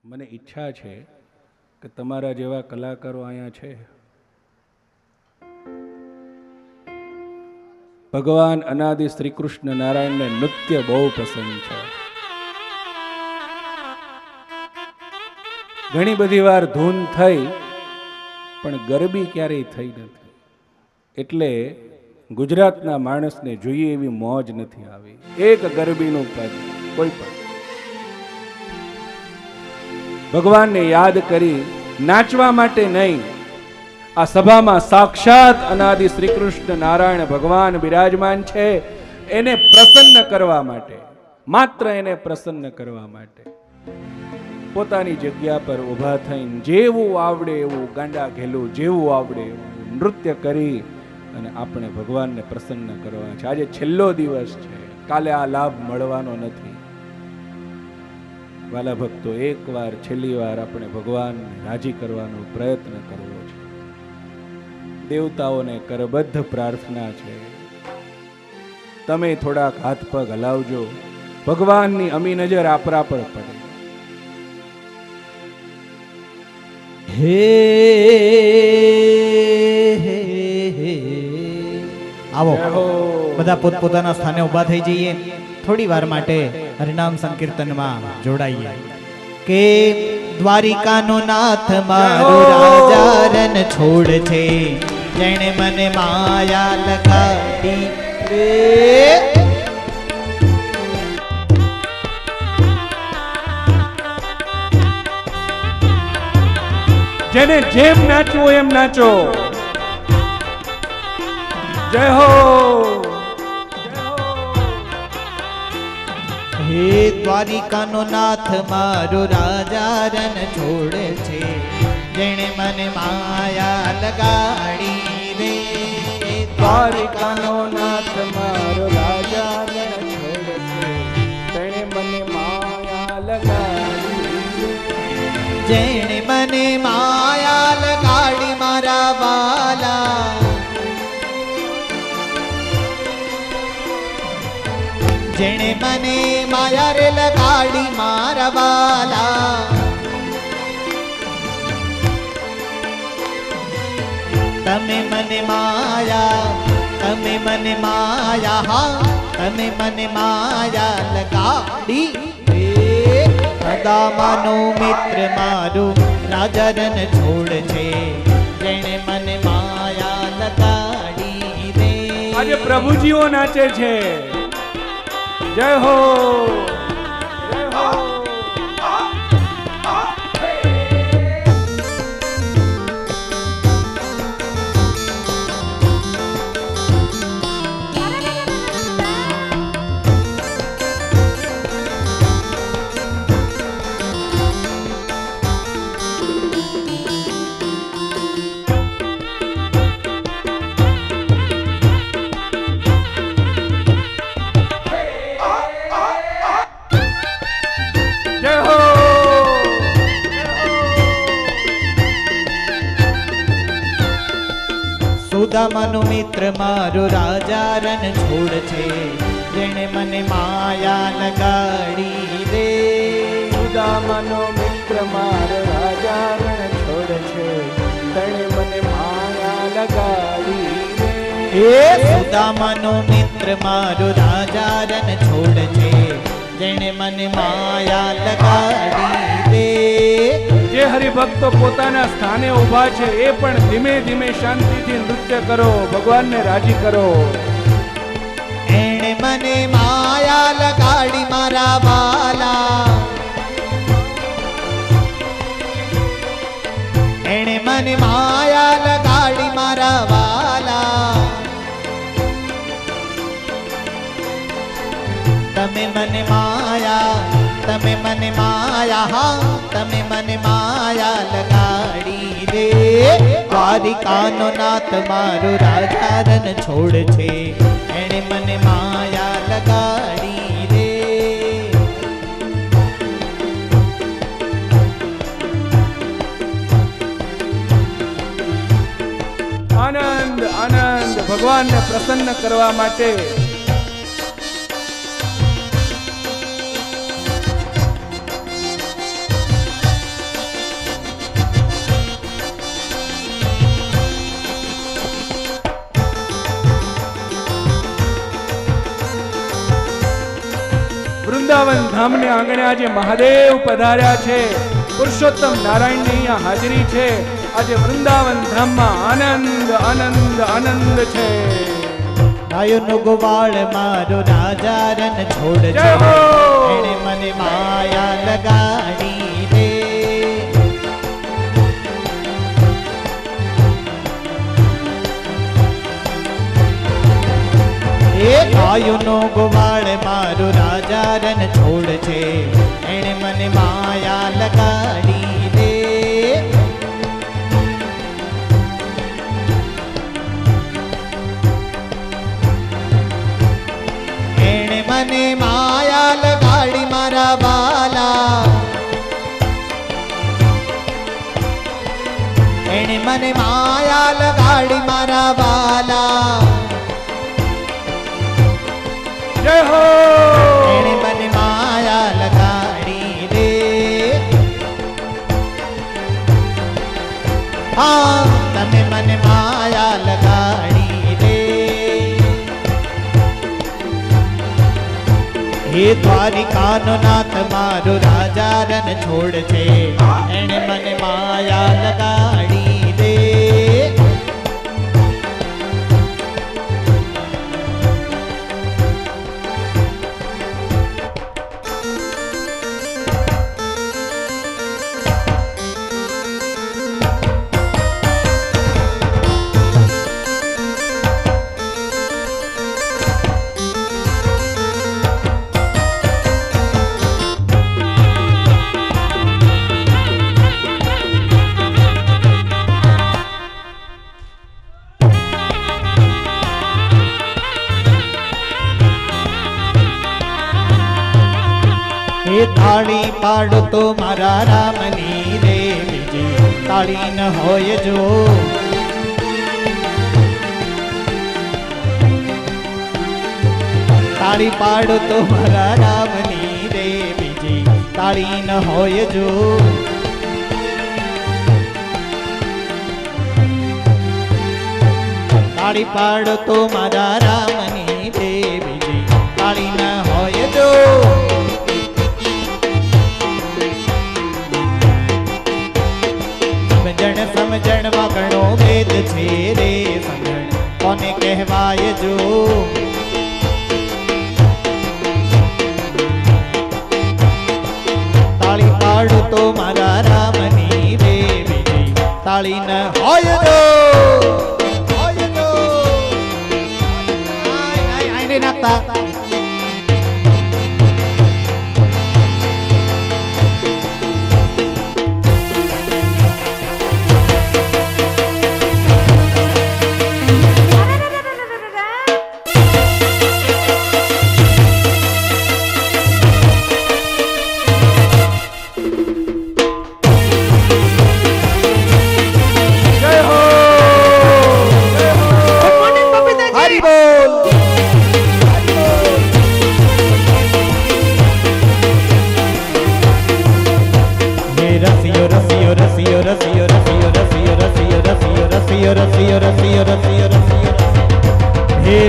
મને ઈચ્છા છે કે તમારા જેવા કલાકારો અહીંયા છે. ભગવાન અનાદિ શ્રી કૃષ્ણ નારાયણને નૃત્ય બહુ પસંદ છે. ઘણી બધી વાર ધૂન થઈ પણ ગરબી ક્યારેય થઈ નથી. એટલે ગુજરાતના માણસને જોઈએ એવી મોજ નથી આવી. એક ગરબીનું પદ કોઈ પણ ભગવાનને યાદ કરી નાચવા માટે નહીં, આ સભામાં સાક્ષાત અનાદિ શ્રી કૃષ્ણ નારાયણ ભગવાન બિરાજમાન છે. એને પ્રસન્ન કરવા માટે, માત્ર એને પ્રસન્ન કરવા માટે પોતાની જગ્યા પર ઊભા થઈને જેવું આવડે એવું ગાંડા ઘેલું, જેવું આવડે એવું નૃત્ય કરી અને આપણે ભગવાનને પ્રસન્ન કરવા છે. આજે છેલ્લો દિવસ છે, કાલે આ લાભ મળવાનો નથી. વાલા ભક્તો, એકવાર છેલ્લી વાર આપણે ભગવાનને રાજી કરવાનો પ્રયત્ન કરવો છે. દેવતાઓને કરબદ્ધ પ્રાર્થના છે, તમે થોડાક હાથ પગ હલાવજો, ભગવાનની અમી નજર આપરા પર પડે. હે આવો બધા પોતપોતાના સ્થાને ઊભા થઈ જઈએ. થોડી વાર માટે હરિનામ સંકીર્તનમાં જોડાઈએ. કે દ્વારિકાનો નાથ મારો રાજા રન છોડ છે, જેણે મને માયા લગાડી રે. જેને જેમ નાચવું એમ નાચો. જય હો. હે દ્વારિકાનો નાથ મારો રાજા રન છોડ છે, જેણે મને માયા લગાડી રે. દ્વારિકાનો નાથ મારો રાજા રણ છોડ છે, તેણે મને માયા લગાડી. જેણે મને માયા લગાડી મારા વાલા, જેણે મને માયા રે લગાડી મારા વાલા. તમે મને માયા, તમે મને માયા, હા તમે મને માયા લગાડી રે. સદામાનો મિત્ર મારો રાજા રન છોડ છે, જેણે મને માયા લગાડી રે. આજે પ્રભુજીઓ નાચે છે. જય હો. સુદામાનો મિત્ર મારો રાજા રન છોડ છે, જેણે મને માયા લગાડી રે. સુદામાનો મિત્ર મારો રાજા રણ છોડ છે, તેણે મને માયા લગાડી. હે સુદામાનો મિત્ર મારો રાજા રન છોડ છે, જેણે મને માયા લગાડી રે. જે હરિભક્તો પોતાના સ્થાને ઊભા છે એ પણ ધીમે ધીમે શાંતિથી નૃત્ય કરો, ભગવાનને રાજી કરો. એણે મને માયા લગાડી મારા વાલા, એણે મને માયા લગાડી મારા વાલા. તમે મને માયા, તમે મને માયા, હા તમે મને માયા લગાડી રે. દ્વારિકાનો નાથ મારો રાજા રન છોડ છે, એણે મને માયા લગાડી રે. આનંદ આનંદ ભગવાનને પ્રસન્ન કરવા માટે વૃંદાવન ધામને આંગણે આજે મહાદેવ પધાર્યા છે. પુરુષોત્તમ નારાયણની અહીંયા હાજરી છે. આજે વૃંદાવન ધામમાં આનંદ આનંદ આનંદ છે. ગાયોનો ગોવાળ મારો રાજા રન છોડ છે, જય હો! એણે મને માયા લગાડી રે. એ ગાયોનો ગોવાળ મારો રાજા રન છોડ છે, એણે મને માયા લગાડી રે. એણે મને માયા લગાડી મારા બાલા, એણે મને માયા લગાડી મારા બાલા. જય હો! એણે મને માયા લગાડી રે. હા, તમે મને માયા લગાડી રે. હે દ્વારિકાનો નાથ મારો રાજા રન છોડ છે, એણે મને માયા લગાડી રે. એ તાળી પાડો તો મારા રામની રે, બીજી તાળી ન હોય જો. તાળી પાડો તો મારા રામની રે, બીજી તાળી ન હોય જો. તાળી પાડો તો મારા રામની રે, બીજી તાળી ન હોય જો. સમજણમાં ઘણો ભેદ છે રે, સમજણ કોને કહેવાય જો. તાળી પાડું તો મારા રામની રે, બીજી તાળી ન હોય જો. હોય જો. આઈને નાખતા.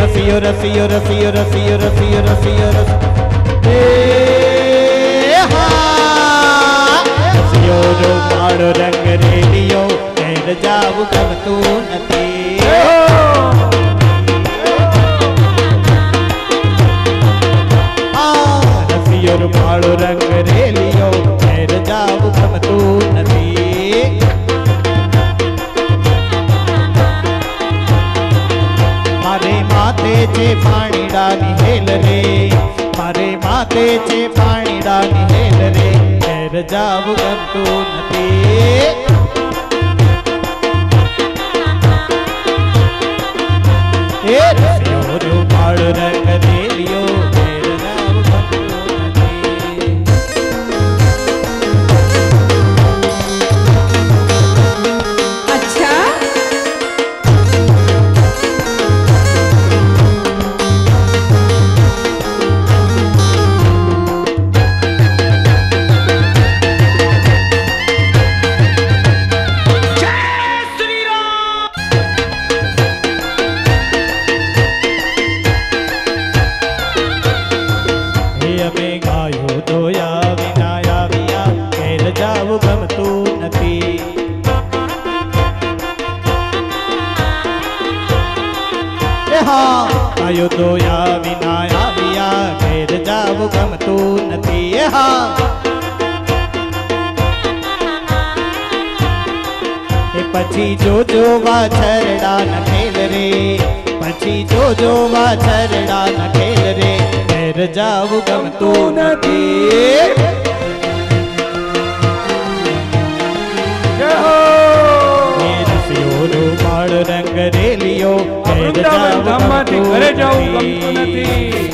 રસિયો રસિયો રસિયો રસિયો રસિયો રસિયો રસ હે હા રસિયો રો મારો રંગ રેલિયો ઘેર જાવું ગમતું નથી. રસિયો રો મારો રંગ રેલિયો ઘેર જાવું ગમતું નથી. મારે માથે છે પાણીડાની હેલ રે, મારે માથે છે પાણીડાની હેલ રે, ઘેર જાવું ગમતું નથી. એ રસિયો રો મારો રંગ રેલિયો ઘેર જાવું ગમતું નથી. અચ્છા નથી. આયો તો વિના આવ્યા ઘેર જાવું ગમતું નથી. એ પછી જોજો વાછરડા ન ખેલ રે, પછી જોજો વાછરડા ન ખેલ રે, ઘેર જાવું ગમતું નથી. માળ રંગ રેલિયો વૃંદાવન ધામમાંથી ઘરે જવું ગમતું નથી.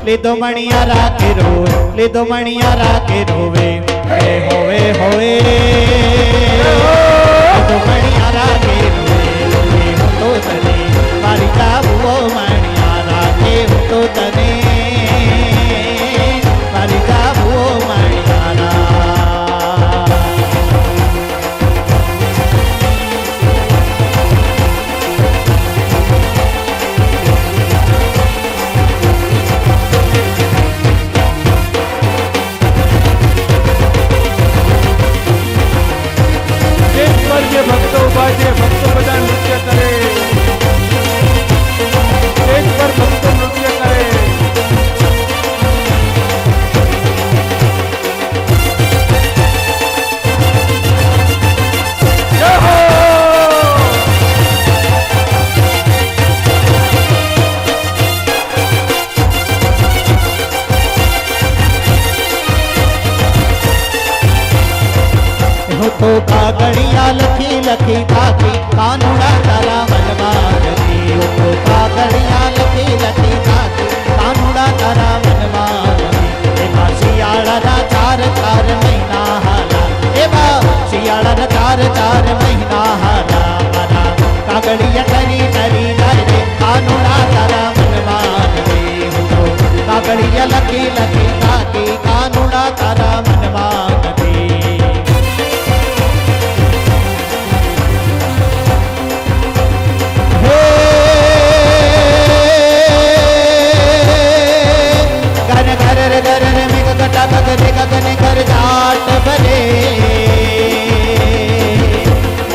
લીધો મણિયારા કે રોવે, લીધો મણિયારા કે રોવે, હે હોવે હોવે, લીધો મણિયારા કે રોવે, હું તો તને મારી જાવું મણિયારા કે હું તો તને મારી જાવું મણિયારા. ભક્તો ઉભા છે, ભક્તો બધા નૃત્ય કરે, સ્ટેજ પર ભક્તો નૃત્ય કરે. જય હો! તો કાગળિયા લખી લખી થાકી કાનુડા તારા મનમાં નથી. તો કાગળિયા લખી લખી થાકી કાનુડા તારા મનમાં નથી. એમાં શિયાળાના ચાર ચાર મહિના હાલા, એમાં શિયાળાના ચાર ચાર મહિના હાલા, મારા કાગળિયા ટરી ટરી જાય રે કાનુડા તારા મનમાં નથી. તો કાગળિયા લખી લખી થાકી કાનુડા તારા મનમાં નથી.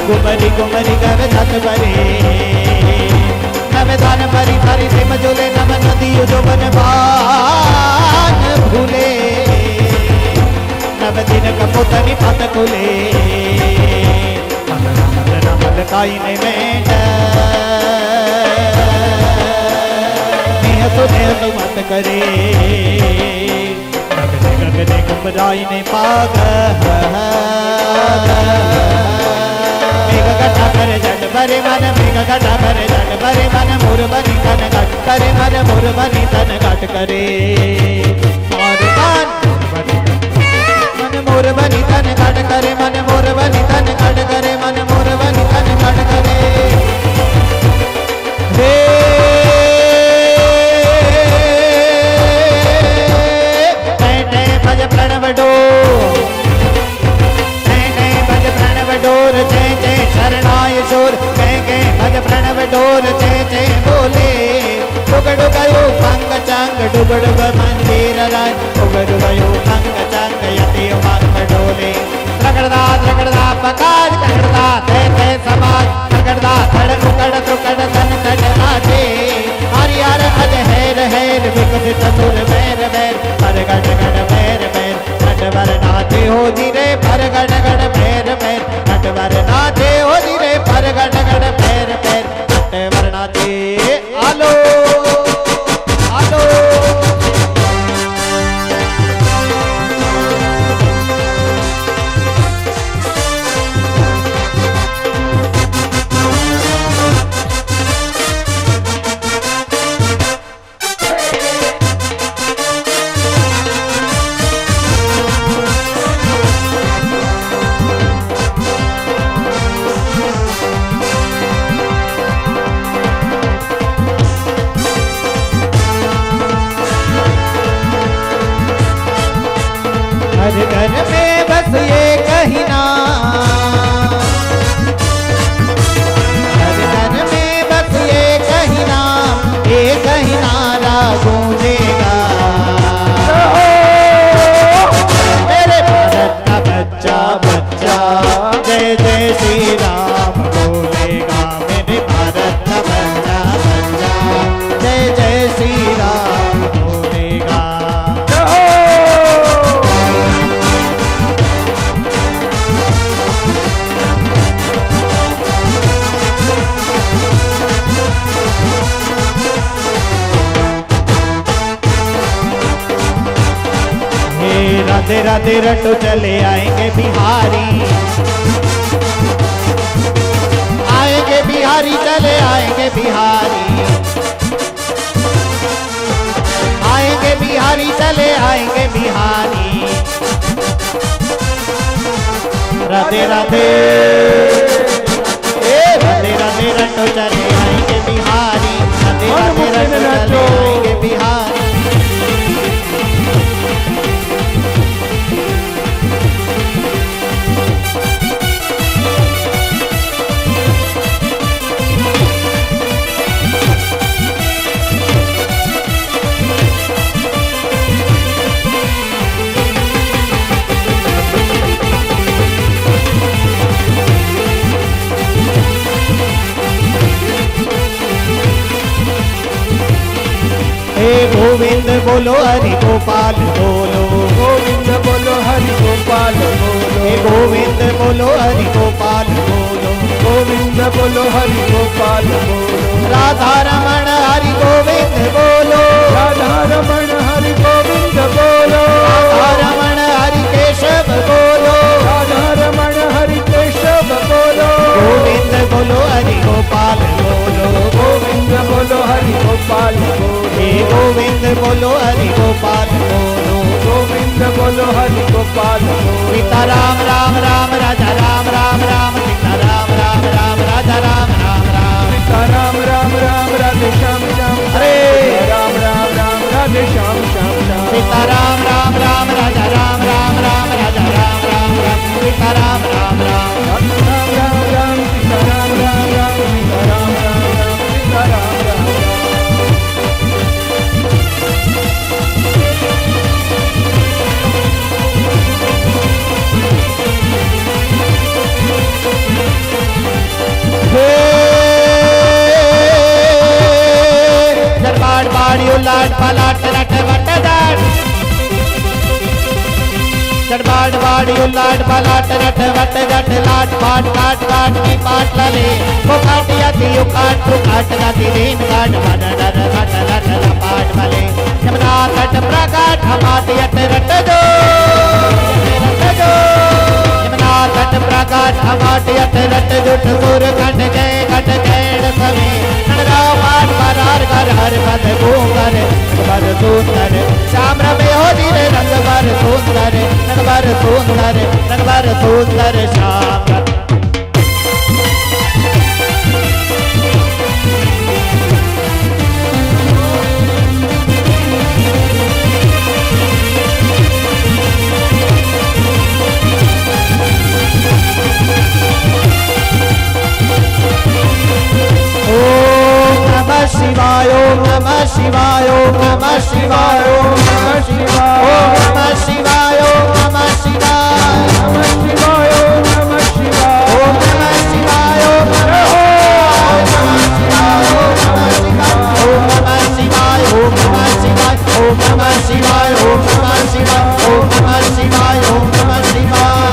गुमरी गुमरी गव धत भरे नव दान भरी भरी सिम झूले नव नदी जो बन बान भूले नव दिन कपोतनी पत खुले नमल काई ने मेंढ नेह तो मत करे गगने गगने गुमराई ने पाग गटा करे जट भरे मन मेघ गटा करे जट भरे मन मोर बनी तन घट करे मन मोर बनी तन घट करे और मन मोर बनी तन घट करे मन मोर बनी तन घट करे मन मोर बनी तन घट करे रे भज प्रणव डोर जय जय शरणाय शोर जय जय भज प्रणव डोर जय जय बोले डुग डुगयो पंग डुगडुग मंदिर राज उगडुगयो अंग चंग यति उमंग डोले रगड़दा पकाज रगड़दा ते समाज रगड़दा धड़ उकड़ त्रुकड़ धन धन नाचे हरि हर अज हेर हेर विकसित सुर मेर मेर पर गण गण मेर मेर नटवर नाचे हो धीरे पर गण गण मेर मेर नटवर नाचे हो धीरे पर गण गण मेर मेर नटवर नाचे आलो आलो हर घर में बस ये कहना हर घर में बस ये कहना गूंजेगा मेरे भारत का बच्चा बच्चा जय जय श्री राम बोलेगा मेरे भारत का बच्चा बच्चा जय जय श्री राम बोलेगा राधे राधे रटो चले आएंगे बिहारी चले आएंगे बिहारी चले आएंगे बिहारी राधे राधे राधे राधे रटो चले आएंगे बिहारी राधे राधे रटो चले आएंगे बिहारी गोविंद बोलो हरि गोपाल बोलो गोविंद बोलो हरि गोपाल बोलो गोविंद बोलो हरि गोपाल बोलो गोविंद बोलो हरि गोपाल बोलो राधा रमण हरि गोविंद बोलो राधा रमण हरि गोविंद बोलो राधा रमण हरि केशव बोलो राधा रमण हरि केशव बोलो गोविंद बोलो हरि गोपाल बोलो गोविंद बोलो हरि गोपाल बोलो गोविंद बोलो हरि गोपाल बोलो गोविंद बोलो हरि गोपाल बोलो सीता राम राम राम राजा राम राम राम सीता राम राम राम राजा राम राम राम सीता राम राम राम राधे श्याम श्याम हरे राम राम राम राधे श्याम श्याम श्याम सीता राम राम राम राजा राम राम राम राजा राम राम राम सीता राम राम राम राम राम राम सीता राम राम राम सीता राम राम राम सीता राम राम राम दरबार बाड़ी उलाट पलाट रट वट दाट दरबार बाड़ी उलाट पलाट रट वट जट लाट पाट काट काट की पाट लले वो काटिया थी यू काट तू काट गाती दीन काट मन डर घट लट लपाट भले यमुना तट प्रकाट हमाती अट रट दो यमुना तट प्रकाट हमाती अट रट जुट सुर घट गए सभी नरगाव पाट परार कर हर पद भूकर बर सुंदर श्याम रमे हो धीरे रंग बर सुंदर रंग बर सुंदर श्याम શિવાય ઓમ નમઃ શિવાય ઓમ નમઃ શિવાય ઓમ નમઃ શિવાય ઓમ નમઃ શિવાય નમઃ શિવાય ઓમ નમઃ શિવાય ઓમ નમઃ શિવાય ઓમ નમઃ શિવાય ઓમ નમઃ શિવાય ઓમ નમઃ શિવાય ઓમ નમઃ શિવાય ઓમ નમઃ શિવાય ઓમ નમઃ શિવાય.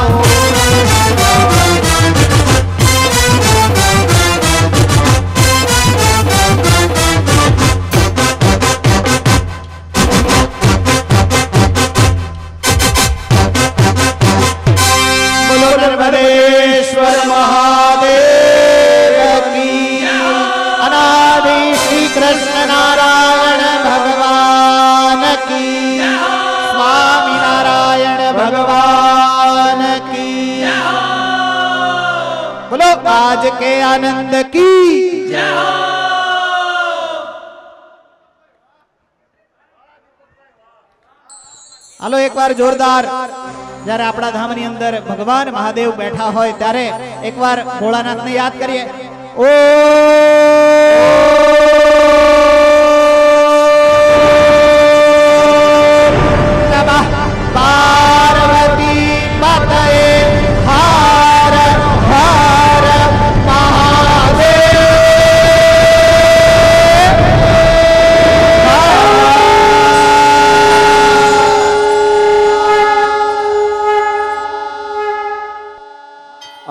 બોલો નર્મદેશ્વર મહાદેવ કી અનાદિ શ્રી કૃષ્ણ નારાયણ ભગવાન કી સ્વામી નારાયણ ભગવાન કી બોલો આજ કે આનંદ કી હાલો એકવાર જોરદાર જ્યારે આપણા ધામની અંદર ભગવાન મહાદેવ બેઠા હોય ત્યારે એકવાર ભોળાનાથને યાદ કરીએ. ઓ નમઃ પાર્વતી પતયે હર હર મહાદેવ.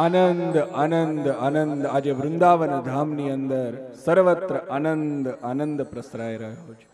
આનંદ આનંદ આનંદ આજે વૃંદાવન ધામની અંદર સર્વત્ર આનંદ આનંદ પ્રસરાઈ રહ્યો છે.